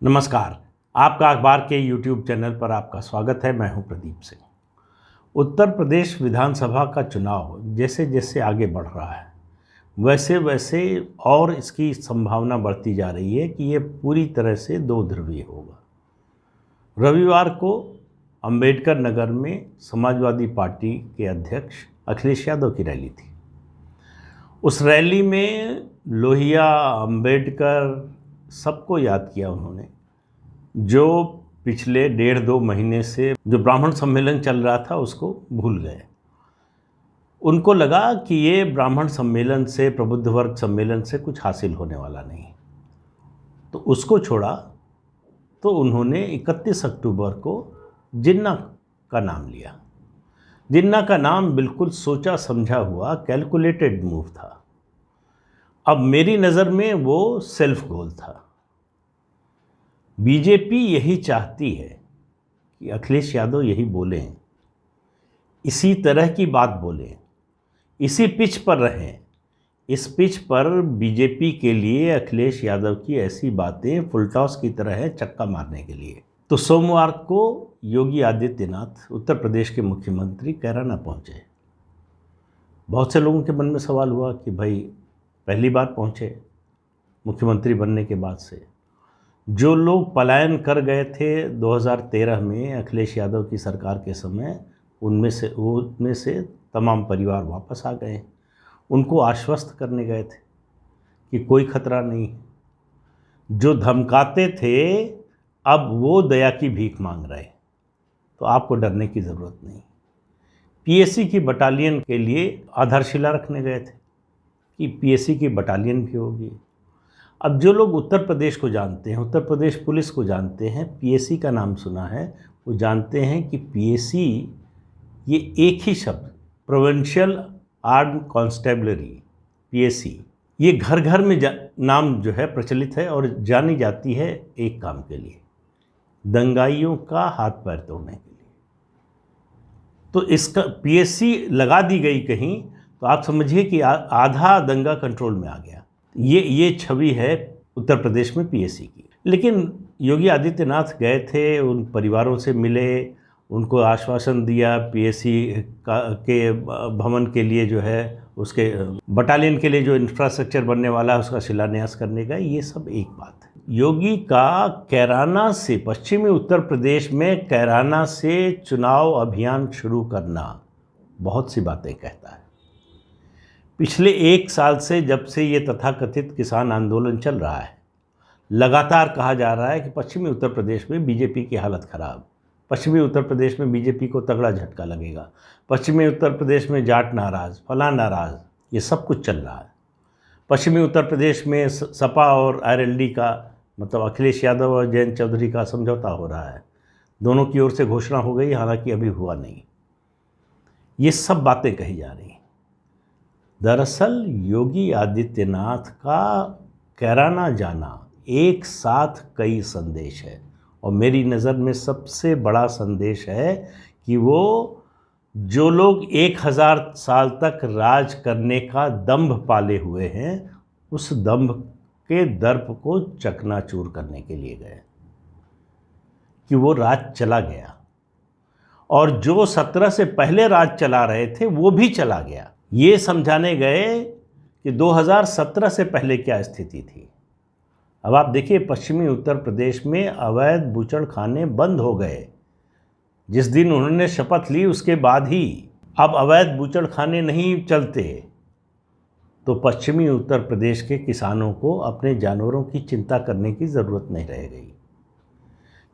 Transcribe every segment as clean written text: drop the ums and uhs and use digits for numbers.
नमस्कार। आपका अखबार के YouTube चैनल पर आपका स्वागत है। मैं हूं प्रदीप सिंह। उत्तर प्रदेश विधानसभा का चुनाव जैसे जैसे आगे बढ़ रहा है वैसे वैसे और इसकी संभावना बढ़ती जा रही है कि ये पूरी तरह से दो ध्रुवीय होगा। रविवार को अंबेडकर नगर में समाजवादी पार्टी के अध्यक्ष अखिलेश यादव की रैली थी। उस रैली में लोहिया, अंबेडकर सबको याद किया उन्होंने, जो पिछले 1.5-2 महीने से जो ब्राह्मण सम्मेलन चल रहा था उसको भूल गए। उनको लगा कि ये ब्राह्मण सम्मेलन से, प्रबुद्ध वर्ग सम्मेलन से कुछ हासिल होने वाला नहीं, तो उसको छोड़ा। तो उन्होंने 31 अक्टूबर को जिन्ना का नाम लिया। जिन्ना का नाम बिल्कुल सोचा समझा हुआ कैलकुलेटेड मूव था। अब मेरी नज़र में वो सेल्फ गोल था। बीजेपी यही चाहती है कि अखिलेश यादव यही बोलें, इसी तरह की बात बोलें, इसी पिच पर रहें। इस पिच पर बीजेपी के लिए अखिलेश यादव की ऐसी बातें फुलटॉस की तरह है, चक्का मारने के लिए। तो सोमवार को योगी आदित्यनाथ, उत्तर प्रदेश के मुख्यमंत्री, कैराना पहुँचे। बहुत से लोगों के मन में सवाल हुआ कि भाई पहली बार पहुँचे मुख्यमंत्री बनने के बाद से। जो लोग पलायन कर गए थे 2013 में अखिलेश यादव की सरकार के समय, उनमें से तमाम परिवार वापस आ गए। उनको आश्वस्त करने गए थे कि कोई खतरा नहीं है। जो धमकाते थे अब वो दया की भीख मांग रहे, तो आपको डरने की ज़रूरत नहीं। पीएसी की बटालियन के लिए आधारशिला रखने गए थे कि पीएसी की बटालियन भी होगी। अब जो लोग उत्तर प्रदेश को जानते हैं, उत्तर प्रदेश पुलिस को जानते हैं, पीएसी का नाम सुना है, वो जानते हैं कि पीएसी ये एक ही शब्द, प्रोविंशियल आर्म्ड कांस्टेबलरी, पीएसी, ये घर घर में नाम जो है प्रचलित है और जानी जाती है एक काम के लिए, दंगाइयों का हाथ पैर तोड़ने के लिए। तो इसका पीएसी लगा दी गई कहीं, तो आप समझिए कि आधा दंगा कंट्रोल में आ गया। ये छवि है उत्तर प्रदेश में पीएसी की। लेकिन योगी आदित्यनाथ गए थे, उन परिवारों से मिले, उनको आश्वासन दिया पीएसी के भवन के लिए जो है, उसके बटालियन के लिए जो इंफ्रास्ट्रक्चर बनने वाला है उसका शिलान्यास करने गए। ये सब एक बात है। योगी का कैराना से, पश्चिमी उत्तर प्रदेश में कैराना से चुनाव अभियान शुरू करना बहुत सी बातें कहता है। पिछले 1 साल से, जब से ये तथाकथित किसान आंदोलन चल रहा है, लगातार कहा जा रहा है कि पश्चिमी उत्तर प्रदेश में बीजेपी की हालत ख़राब, पश्चिमी उत्तर प्रदेश में बीजेपी को तगड़ा झटका लगेगा, पश्चिमी उत्तर प्रदेश में जाट नाराज़, फलां नाराज़, ये सब कुछ चल रहा है। पश्चिमी उत्तर प्रदेश में सपा और आरएलडी का, मतलब अखिलेश यादव और जयंत चौधरी का समझौता हो रहा है। दोनों की ओर से घोषणा हो गई, हालांकि अभी हुआ नहीं। ये सब बातें कही जा रही हैं। दरअसल योगी आदित्यनाथ का कैराना जाना एक साथ कई संदेश है, और मेरी नज़र में सबसे बड़ा संदेश है कि वो जो लोग 1000 साल तक राज करने का दंभ पाले हुए हैं, उस दंभ के दर्प को चकनाचूर करने के लिए गए, कि वो राज चला गया, और जो 17 से पहले राज चला रहे थे वो भी चला गया। ये समझाने गए कि 2017 से पहले क्या स्थिति थी। अब आप देखिए, पश्चिमी उत्तर प्रदेश में अवैध बूचड़खाने बंद हो गए। जिस दिन उन्होंने शपथ ली उसके बाद ही अब अवैध बूचड़खाने नहीं चलते। तो पश्चिमी उत्तर प्रदेश के किसानों को अपने जानवरों की चिंता करने की ज़रूरत नहीं रह गई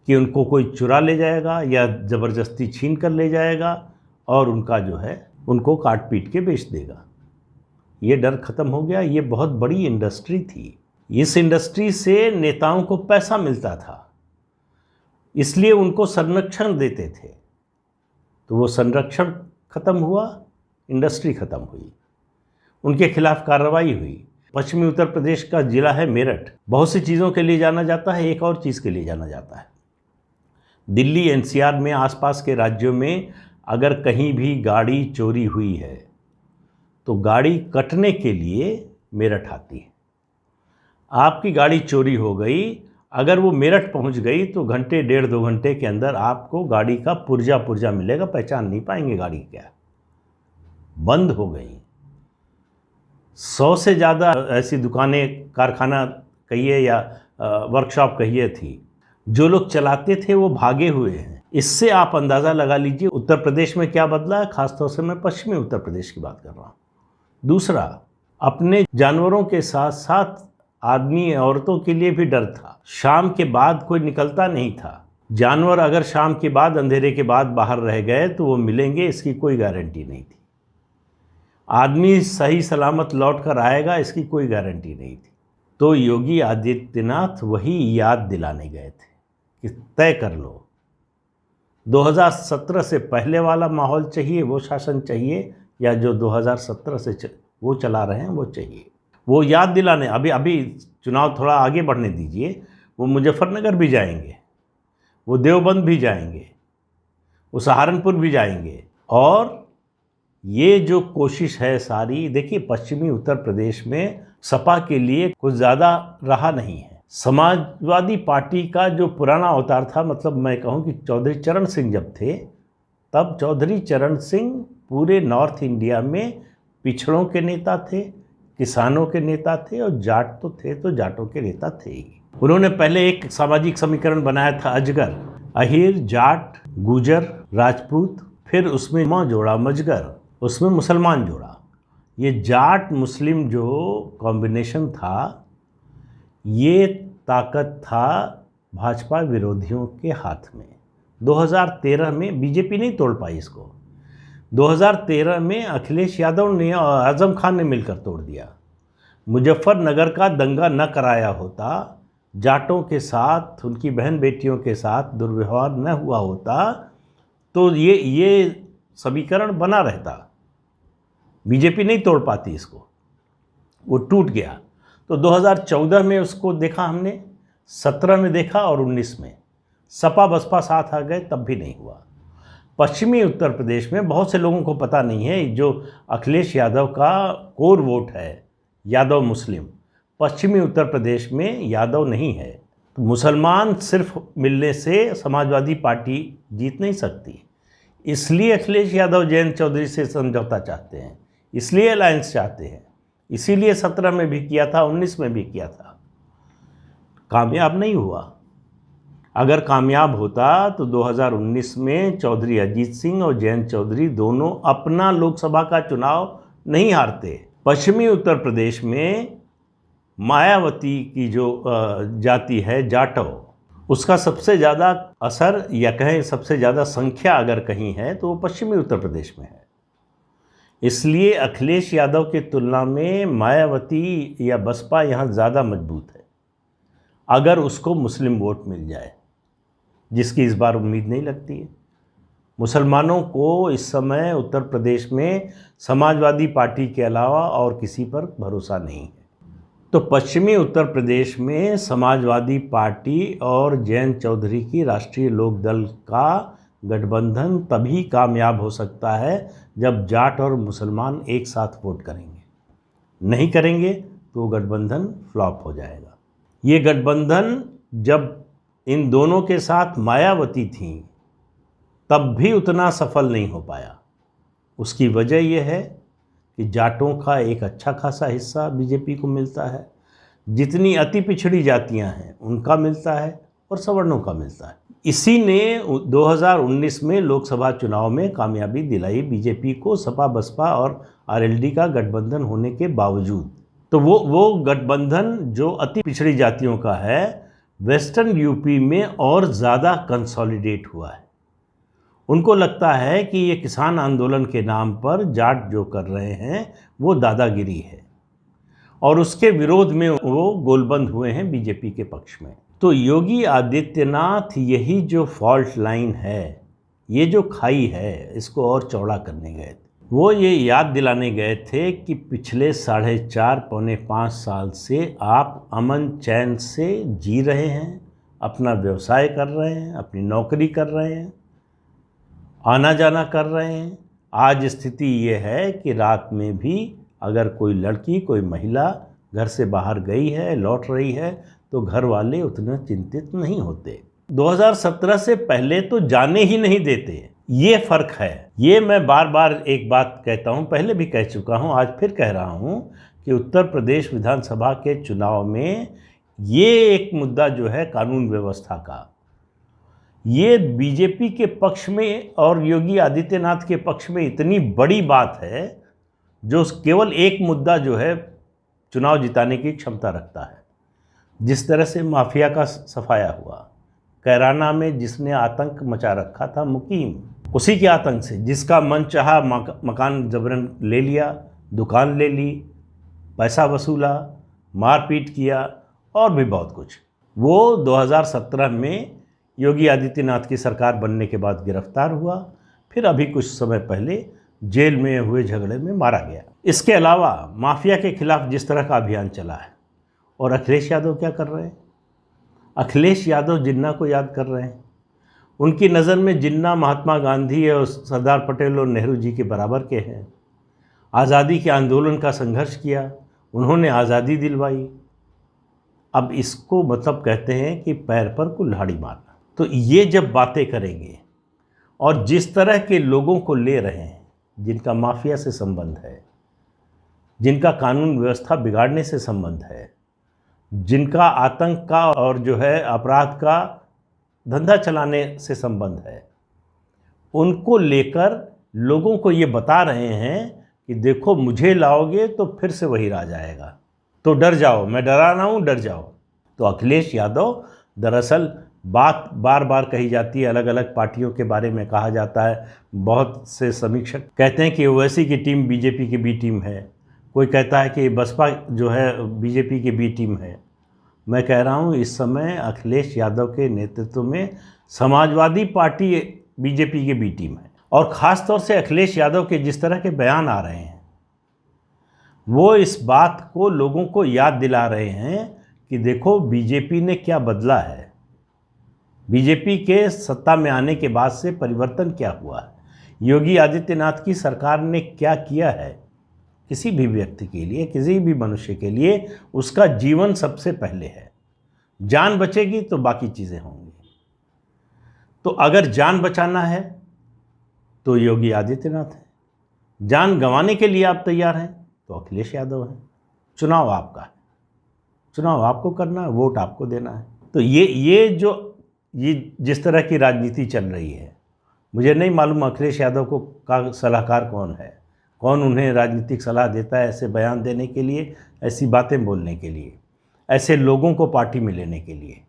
कि उनको कोई चुरा ले जाएगा या ज़बरदस्ती छीन कर ले जाएगा और उनका जो है उनको काट पीट के बेच देगा। ये डर ख़त्म हो गया। ये बहुत बड़ी इंडस्ट्री थी। इस इंडस्ट्री से नेताओं को पैसा मिलता था, इसलिए उनको संरक्षण देते थे। तो वो संरक्षण ख़त्म हुआ, इंडस्ट्री ख़त्म हुई, उनके खिलाफ कार्रवाई हुई। पश्चिमी उत्तर प्रदेश का ज़िला है मेरठ। बहुत सी चीज़ों के लिए जाना जाता है, एक और चीज़ के लिए जाना जाता है। दिल्ली, एनसीआर में, आसपास के राज्यों में अगर कहीं भी गाड़ी चोरी हुई है तो गाड़ी कटने के लिए मेरठ आती है। आपकी गाड़ी चोरी हो गई, अगर वो मेरठ पहुंच गई तो घंटे 1.5-2 घंटे के अंदर आपको गाड़ी का पुर्जा पुर्जा मिलेगा, पहचान नहीं पाएंगे गाड़ी क्या। बंद हो गई। 100 से ज़्यादा ऐसी दुकानें, कारखाना कहिए या वर्कशॉप कहिए थी, जो लोग चलाते थे वो भागे हुए हैं। इससे आप अंदाज़ा लगा लीजिए उत्तर प्रदेश में क्या बदला है, खासतौर से मैं पश्चिमी उत्तर प्रदेश की बात कर रहा हूँ। दूसरा, अपने जानवरों के साथ साथ आदमी औरतों के लिए भी डर था। शाम के बाद कोई निकलता नहीं था। जानवर अगर शाम के बाद, अंधेरे के बाद बाहर रह गए तो वो मिलेंगे, इसकी कोई गारंटी नहीं थी। आदमी सही सलामत लौट कर आएगा, इसकी कोई गारंटी नहीं थी। तो योगी आदित्यनाथ वही याद दिलाने गए थे कि तय कर लो, 2017 से पहले वाला माहौल चाहिए, वो शासन चाहिए, या जो 2017 से वो चला रहे हैं वो चाहिए। वो याद दिलाने, अभी चुनाव थोड़ा आगे बढ़ने दीजिए, वो मुजफ्फरनगर भी जाएंगे, वो देवबंद भी जाएंगे, वो सहारनपुर भी जाएंगे। और ये जो कोशिश है सारी, देखिए पश्चिमी उत्तर प्रदेश में सपा के लिए कुछ ज़्यादा रहा नहीं है। समाजवादी पार्टी का जो पुराना अवतार था, मतलब मैं कहूँ कि चौधरी चरण सिंह जब थे, तब चौधरी चरण सिंह पूरे नॉर्थ इंडिया में पिछड़ों के नेता थे, किसानों के नेता थे, और जाट तो थे तो जाटों के नेता थे ही। उन्होंने पहले एक सामाजिक समीकरण बनाया था, अजगर, अहीर, जाट, गुजर, राजपूत, फिर उसमें माँ जोड़ा मजगर, उसमें मुसलमान जोड़ा। ये जाट मुस्लिम जो कॉम्बिनेशन था, ये ताकत था भाजपा विरोधियों के हाथ में। 2013 में बीजेपी नहीं तोड़ पाई इसको। 2013 में अखिलेश यादव ने और आज़म खान ने मिलकर तोड़ दिया। मुजफ्फरनगर का दंगा न कराया होता, जाटों के साथ, उनकी बहन बेटियों के साथ दुर्व्यवहार न हुआ होता, तो ये समीकरण बना रहता। बीजेपी नहीं तोड़ पाती इसको, वो टूट गया। तो 2014 में उसको देखा हमने, 17 में देखा, और 19 में सपा बसपा साथ आ गए, तब भी नहीं हुआ। पश्चिमी उत्तर प्रदेश में बहुत से लोगों को पता नहीं है, जो अखिलेश यादव का कोर वोट है, यादव मुस्लिम, पश्चिमी उत्तर प्रदेश में यादव नहीं है। तो मुसलमान सिर्फ मिलने से समाजवादी पार्टी जीत नहीं सकती। इसलिए अखिलेश यादव जयंत चौधरी से समझौता चाहते हैं, इसलिए अलायंस चाहते हैं, इसीलिए 17 में भी किया था, 19 में भी किया था। कामयाब नहीं हुआ। अगर कामयाब होता तो 2019 में चौधरी अजीत सिंह और जयंत चौधरी दोनों अपना लोकसभा का चुनाव नहीं हारते। पश्चिमी उत्तर प्रदेश में मायावती की जो जाति है जाटव, उसका सबसे ज़्यादा असर, या कहें सबसे ज़्यादा संख्या अगर कहीं है तो वो पश्चिमी उत्तर प्रदेश में है। इसलिए अखिलेश यादव की तुलना में मायावती या बसपा यहाँ ज़्यादा मजबूत है, अगर उसको मुस्लिम वोट मिल जाए, जिसकी इस बार उम्मीद नहीं लगती है। मुसलमानों को इस समय उत्तर प्रदेश में समाजवादी पार्टी के अलावा और किसी पर भरोसा नहीं है। तो पश्चिमी उत्तर प्रदेश में समाजवादी पार्टी और जयंत चौधरी की राष्ट्रीय लोकदल का गठबंधन तभी कामयाब हो सकता है जब जाट और मुसलमान एक साथ वोट करेंगे। नहीं करेंगे तो गठबंधन फ्लॉप हो जाएगा। ये गठबंधन जब इन दोनों के साथ मायावती थी तब भी उतना सफल नहीं हो पाया। उसकी वजह यह है कि जाटों का एक अच्छा खासा हिस्सा बीजेपी को मिलता है, जितनी अति पिछड़ी जातियां हैं उनका मिलता है, और सवर्णों का मिलता है। इसी ने 2019 में लोकसभा चुनाव में कामयाबी दिलाई बीजेपी को, सपा बसपा और आरएलडी का गठबंधन होने के बावजूद। तो वो गठबंधन जो अति पिछड़ी जातियों का है, वेस्टर्न यूपी में और ज़्यादा कंसोलिडेट हुआ है। उनको लगता है कि ये किसान आंदोलन के नाम पर जाट जो कर रहे हैं वो दादागिरी है, और उसके विरोध में वो गोलबंद हुए हैं बीजेपी के पक्ष में। तो योगी आदित्यनाथ यही जो फॉल्ट लाइन है, ये जो खाई है, इसको और चौड़ा करने गए थे। वो ये याद दिलाने गए थे कि पिछले 4.5 पौने 5 साल से आप अमन चैन से जी रहे हैं, अपना व्यवसाय कर रहे हैं, अपनी नौकरी कर रहे हैं, आना जाना कर रहे हैं। आज स्थिति ये है कि रात में भी अगर कोई लड़की, कोई महिला घर से बाहर गई है, लौट रही है, तो घर वाले उतने चिंतित नहीं होते। 2017 से पहले तो जाने ही नहीं देते। ये फर्क है। ये मैं बार बार एक बात कहता हूँ, पहले भी कह चुका हूँ, आज फिर कह रहा हूँ कि उत्तर प्रदेश विधानसभा के चुनाव में ये एक मुद्दा जो है कानून व्यवस्था का, ये बीजेपी के पक्ष में और योगी आदित्यनाथ के पक्ष में इतनी बड़ी बात है जो केवल एक मुद्दा जो है चुनाव जिताने की क्षमता रखता है। जिस तरह से माफिया का सफाया हुआ, कैराना में जिसने आतंक मचा रखा था मुकीम, उसी के आतंक से जिसका मन चाहा मकान जबरन ले लिया, दुकान ले ली, पैसा वसूला, मारपीट किया और भी बहुत कुछ, वो 2017 में योगी आदित्यनाथ की सरकार बनने के बाद गिरफ्तार हुआ, फिर अभी कुछ समय पहले जेल में हुए झगड़े में मारा गया। इसके अलावा माफिया के खिलाफ जिस तरह का अभियान चला है, और अखिलेश यादव क्या कर रहे हैं? अखिलेश यादव जिन्ना को याद कर रहे हैं। उनकी नज़र में जिन्ना महात्मा गांधी और सरदार पटेल और नेहरू जी के बराबर के हैं। आज़ादी के आंदोलन का संघर्ष किया, उन्होंने आज़ादी दिलवाई। अब इसको मतलब कहते हैं कि पैर पर कुल्हाड़ी मारना। तो ये जब बातें करेंगे और जिस तरह के लोगों को ले रहे हैं जिनका माफिया से संबंध है, जिनका कानून व्यवस्था बिगाड़ने से संबंध है, जिनका आतंक का और जो है अपराध का धंधा चलाने से संबंध है, उनको लेकर लोगों को ये बता रहे हैं कि देखो मुझे लाओगे तो फिर से वही राज आएगा, तो डर जाओ, मैं डरा रहा हूँ, डर जाओ। तो अखिलेश यादव दरअसल बात बार बार कही जाती है, अलग अलग पार्टियों के बारे में कहा जाता है। बहुत से समीक्षक कहते हैं कि ओवैसी की टीम बीजेपी की बी टीम है, कोई कहता है कि बसपा जो है बीजेपी की बी टीम है। मैं कह रहा हूँ इस समय अखिलेश यादव के नेतृत्व में समाजवादी पार्टी बीजेपी की बी टीम है। और ख़ास तौर से अखिलेश यादव के जिस तरह के बयान आ रहे हैं, वो इस बात को लोगों को याद दिला रहे हैं कि देखो बीजेपी ने क्या बदला है, बीजेपी के सत्ता में आने के बाद से परिवर्तन क्या हुआ है, योगी आदित्यनाथ की सरकार ने क्या किया है। किसी भी व्यक्ति के लिए, किसी भी मनुष्य के लिए उसका जीवन सबसे पहले है। जान बचेगी तो बाकी चीज़ें होंगी। तो अगर जान बचाना है तो योगी आदित्यनाथ है, जान गंवाने के लिए आप तैयार हैं तो अखिलेश यादव है। चुनाव आपका है, चुनाव आपको करना है, वोट आपको देना है। तो ये जिस तरह की राजनीति चल रही है, मुझे नहीं मालूम अखिलेश यादव को का सलाहकार कौन है, कौन उन्हें राजनीतिक सलाह देता है ऐसे बयान देने के लिए, ऐसी बातें बोलने के लिए, ऐसे लोगों को पार्टी में लेने के लिए।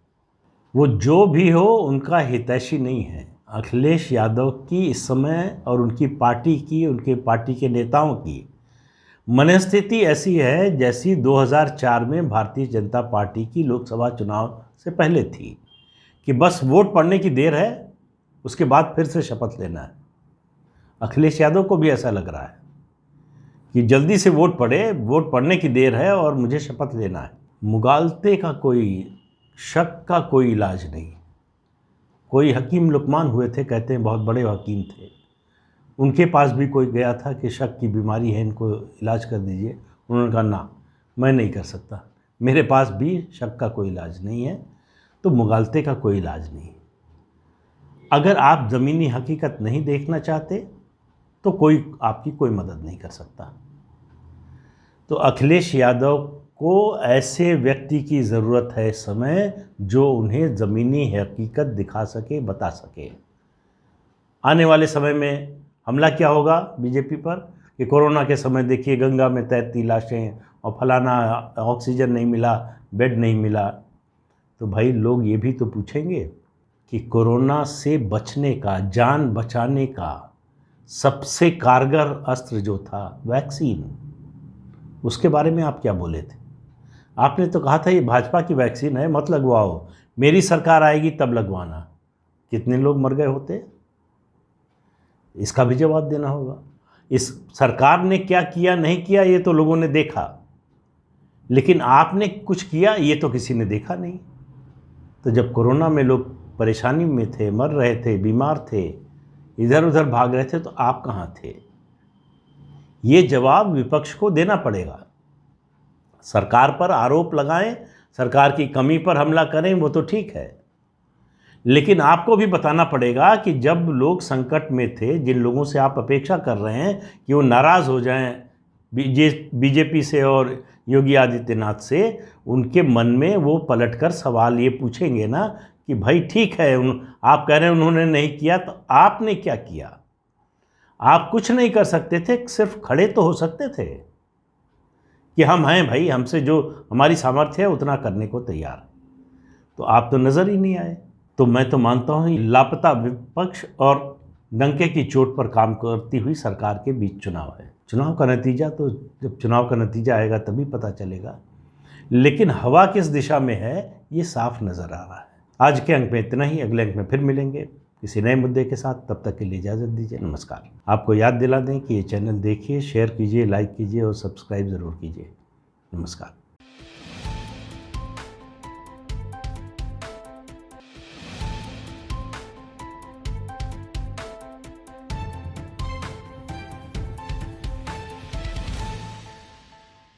वो जो भी हो उनका हितैषी नहीं है। अखिलेश यादव की इस समय और उनकी पार्टी की, उनके पार्टी के नेताओं की मनस्थिति ऐसी है जैसी 2004 में भारतीय जनता पार्टी की लोकसभा चुनाव से पहले थी कि बस वोट पड़ने की देर है, उसके बाद फिर से शपथ लेना है। अखिलेश यादव को भी ऐसा लग रहा है कि जल्दी से वोट पड़े, वोट पड़ने की देर है और मुझे शपथ लेना है। मुगालते का कोई, शक का कोई इलाज नहीं। कोई हकीम लुकमान हुए थे, कहते हैं बहुत बड़े हकीम थे, उनके पास भी कोई गया था कि शक की बीमारी है, इनको इलाज कर दीजिए। उन्होंने कहा ना, मैं नहीं कर सकता, मेरे पास भी शक का कोई इलाज नहीं है। तो मुगालते का कोई इलाज नहीं। अगर आप ज़मीनी हकीकत नहीं देखना चाहते तो कोई आपकी कोई मदद नहीं कर सकता। तो अखिलेश यादव को ऐसे व्यक्ति की ज़रूरत है इस समय जो उन्हें ज़मीनी हकीकत दिखा सके, बता सके। आने वाले समय में हमला क्या होगा बीजेपी पर कि कोरोना के समय देखिए गंगा में तैरती लाशें और फलाना ऑक्सीजन नहीं मिला, बेड नहीं मिला। तो भाई लोग ये भी तो पूछेंगे कि कोरोना से बचने का, जान बचाने का सबसे कारगर अस्त्र जो था वैक्सीन, उसके बारे में आप क्या बोले थे? आपने तो कहा था ये भाजपा की वैक्सीन है, मत लगवाओ, मेरी सरकार आएगी तब लगवाना। कितने लोग मर गए होते, इसका भी जवाब देना होगा। इस सरकार ने क्या किया नहीं किया ये तो लोगों ने देखा, लेकिन आपने कुछ किया ये तो किसी ने देखा नहीं। तो जब कोरोना में लोग परेशानी में थे, मर रहे थे, बीमार थे, इधर उधर भाग रहे थे, तो आप कहाँ थे? ये जवाब विपक्ष को देना पड़ेगा। सरकार पर आरोप लगाएं, सरकार की कमी पर हमला करें वो तो ठीक है, लेकिन आपको भी बताना पड़ेगा कि जब लोग संकट में थे, जिन लोगों से आप अपेक्षा कर रहे हैं कि वो नाराज़ हो जाएं बीजेपी से और योगी आदित्यनाथ से, उनके मन में वो पलटकर सवाल ये पूछेंगे ना कि भाई ठीक है, आप कह रहे हैं उन्होंने नहीं किया, तो आपने क्या किया? आप कुछ नहीं कर सकते थे, सिर्फ खड़े तो हो सकते थे कि हम हैं भाई, हमसे जो हमारी सामर्थ्य है उतना करने को तैयार। तो आप तो नज़र ही नहीं आए। तो मैं तो मानता हूँ लापता विपक्ष और डंके की चोट पर काम करती हुई सरकार के बीच चुनाव है। चुनाव का नतीजा तो जब चुनाव का नतीजा आएगा तभी पता चलेगा, लेकिन हवा किस दिशा में है ये साफ नज़र आ रहा है। आज के अंक में इतना ही, अगले अंक में फिर मिलेंगे किसी नए मुद्दे के साथ। तब तक के लिए इजाज़त दीजिए, नमस्कार। आपको याद दिला दें कि ये चैनल देखिए, शेयर कीजिए, लाइक कीजिए और सब्सक्राइब ज़रूर कीजिए। नमस्कार।